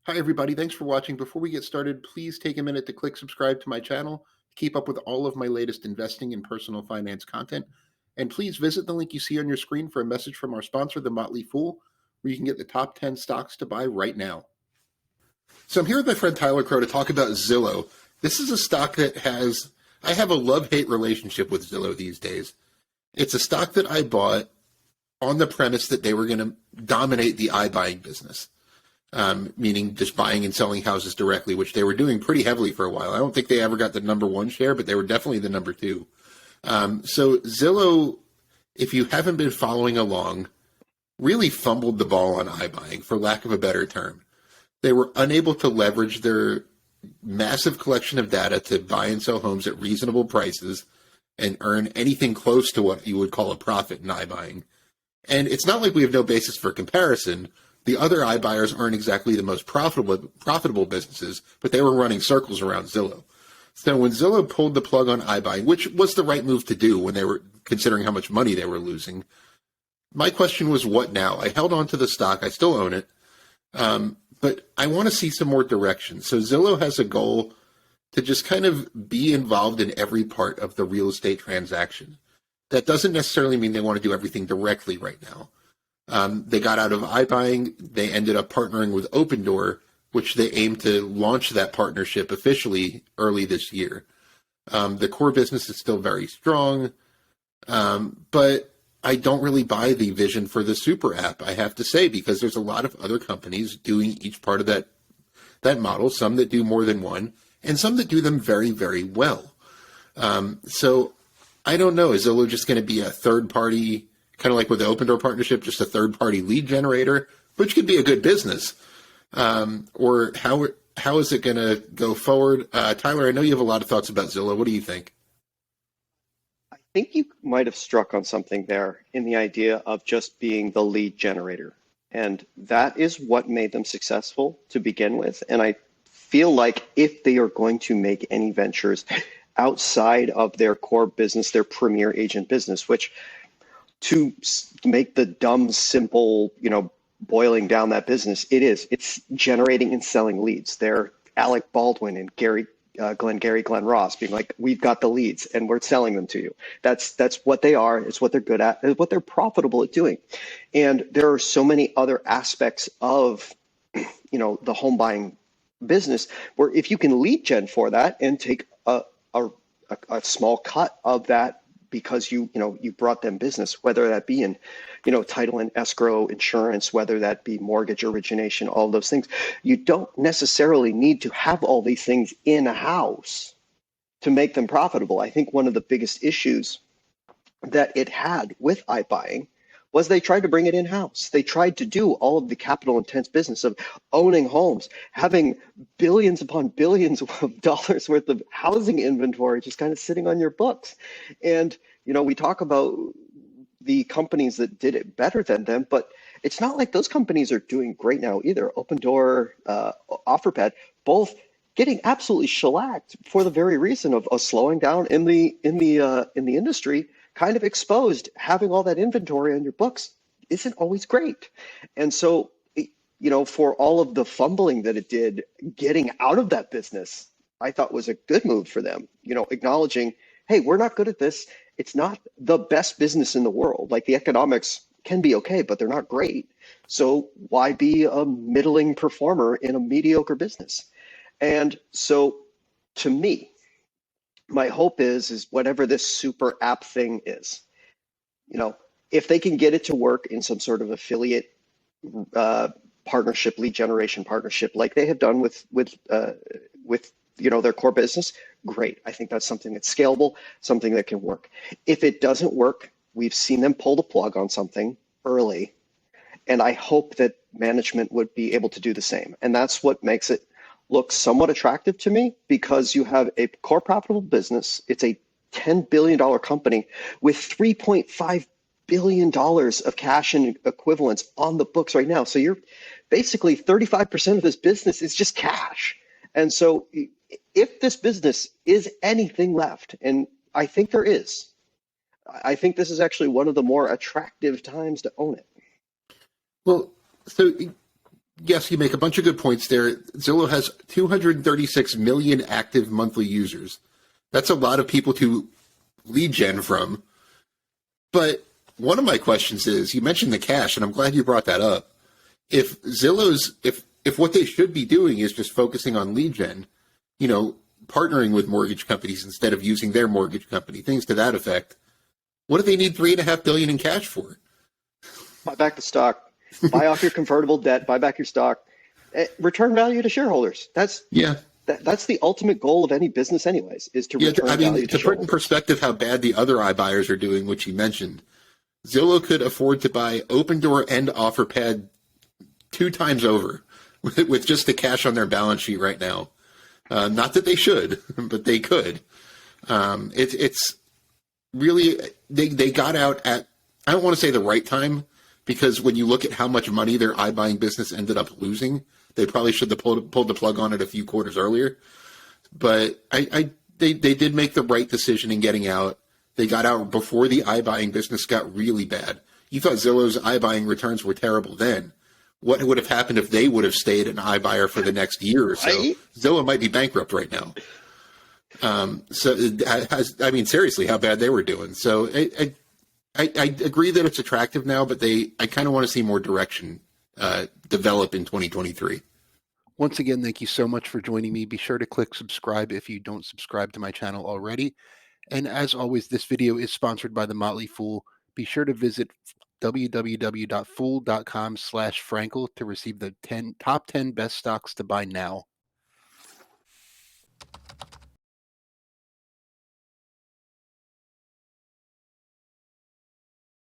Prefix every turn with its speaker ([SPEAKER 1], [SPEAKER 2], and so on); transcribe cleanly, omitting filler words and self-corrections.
[SPEAKER 1] Hi, everybody. Thanks for watching. Before we get started, please take a minute to click subscribe to my channel to keep up with all of my latest investing and personal finance content. And please visit the link you see on your screen for a message from our sponsor, The Motley Fool, where you can get the top 10 stocks to buy right now. So I'm here with my friend Tyler Crow to talk about Zillow. This is a stock that I have a love-hate relationship with Zillow these days. It's a stock that I bought on the premise that they were going to dominate the iBuying business. Meaning just buying and selling houses directly, which they were doing pretty heavily for a while. I don't think they ever got the number one share, but they were definitely the number two. So Zillow, if you haven't been following along, really fumbled the ball on iBuying, for lack of a better term. They were unable to leverage their massive collection of data to buy and sell homes at reasonable prices and earn anything close to what you would call a profit in iBuying. And it's not like we have no basis for comparison. The other iBuyers aren't exactly the most profitable businesses, but they were running circles around Zillow. So when Zillow pulled the plug on iBuying, which was the right move to do when they were considering how much money they were losing, my question was, what now? I held on to the stock. I still own it. But I want to see some more direction. So Zillow has a goal to just kind of be involved in every part of the real estate transaction. That doesn't necessarily mean they want to do everything directly right now. They got out of iBuying. They ended up partnering with Opendoor, which they aim to launch that partnership officially early this year. The core business is still very strong, but I don't really buy the vision for the super app, I have to say, because there's a lot of other companies doing each part of that model, some that do more than one, and some that do them very, very well. So I don't know. Is Zillow just going to be a third party, kind of like with the Opendoor partnership, just a third-party lead generator, which could be a good business? Or how is it going to go forward? Tyler, I know you have a lot of thoughts about Zillow. What do you think?
[SPEAKER 2] I think you might have struck on something there in the idea of just being the lead generator. And that is what made them successful to begin with. And I feel like if they are going to make any ventures outside of their core business, their premier agent business, which to make the dumb, simple, boiling down that business, it's generating and selling leads. They're Alec Baldwin and Glenn Ross being like, we've got the leads and we're selling them to you. That's what they are. It's what they're good at. It's what they're profitable at doing. And there are so many other aspects of, the home buying business where if you can lead gen for that and take a small cut of that, because you brought them business, whether that be in, title and escrow, insurance, whether that be mortgage origination, all those things. You don't necessarily need to have all these things in-house to make them profitable. I think one of the biggest issues that it had with iBuying was they tried to bring it in-house. They tried to do all of the capital intense business of owning homes, having billions upon billions of dollars worth of housing inventory just kind of sitting on your books. And, we talk about the companies that did it better than them, but it's not like those companies are doing great now either. Opendoor, OfferPad, both getting absolutely shellacked for the very reason of a slowing down in the industry. Kind of exposed, having all that inventory on your books isn't always great. And so, for all of the fumbling that it did, getting out of that business, I thought was a good move for them, acknowledging, hey, we're not good at this. It's not the best business in the world. Like the economics can be okay, but they're not great. So why be a middling performer in a mediocre business? And so to me, my hope is whatever this super app thing is, if they can get it to work in some sort of affiliate partnership, lead generation partnership, like they have done with their core business, great. I think that's something that's scalable, something that can work. If it doesn't work, we've seen them pull the plug on something early, and I hope that management would be able to do the same. And that's what makes it look somewhat attractive to me, because you have a core profitable business. It's a $10 billion company with $3.5 billion of cash and equivalents on the books right now. So you're basically 35% of this business is just cash. And so if this business is anything left, and I think there is, I think this is actually one of the more attractive times to own it.
[SPEAKER 1] Well, so yes, you make a bunch of good points there. Zillow has 236 million active monthly users. That's a lot of people to lead gen from. But one of my questions is, you mentioned the cash, and I'm glad you brought that up. If what they should be doing is just focusing on lead gen, partnering with mortgage companies instead of using their mortgage company, things to that effect, what do they need $3.5 billion in cash for?
[SPEAKER 2] Buy back the stock, buy off your convertible debt, buy back your stock, return value to shareholders. That's the ultimate goal of any business, anyways, is to return value to
[SPEAKER 1] to put in perspective how bad the other iBuyers are doing, which you mentioned, Zillow could afford to buy Opendoor and OfferPad 2 times over with just the cash on their balance sheet right now. Not that they should, but they could. It's really, they got out at, I don't want to say the right time, because when you look at how much money their iBuying business ended up losing, they probably should have pulled the plug on it a few quarters earlier. But they did make the right decision in getting out. They got out before the iBuying business got really bad. You thought Zillow's iBuying returns were terrible then. What would have happened if they would have stayed an iBuyer for the next year or so? Right? Zillow might be bankrupt right now. Seriously, how bad they were doing. So I agree that it's attractive now, but I kind of want to see more direction develop in 2023. Once again, thank you so much for joining me. Be sure to click subscribe if you don't subscribe to my channel already. And as always, this video is sponsored by The Motley Fool. Be sure to visit www.fool.com/Frankel to receive the top 10 best stocks to buy now.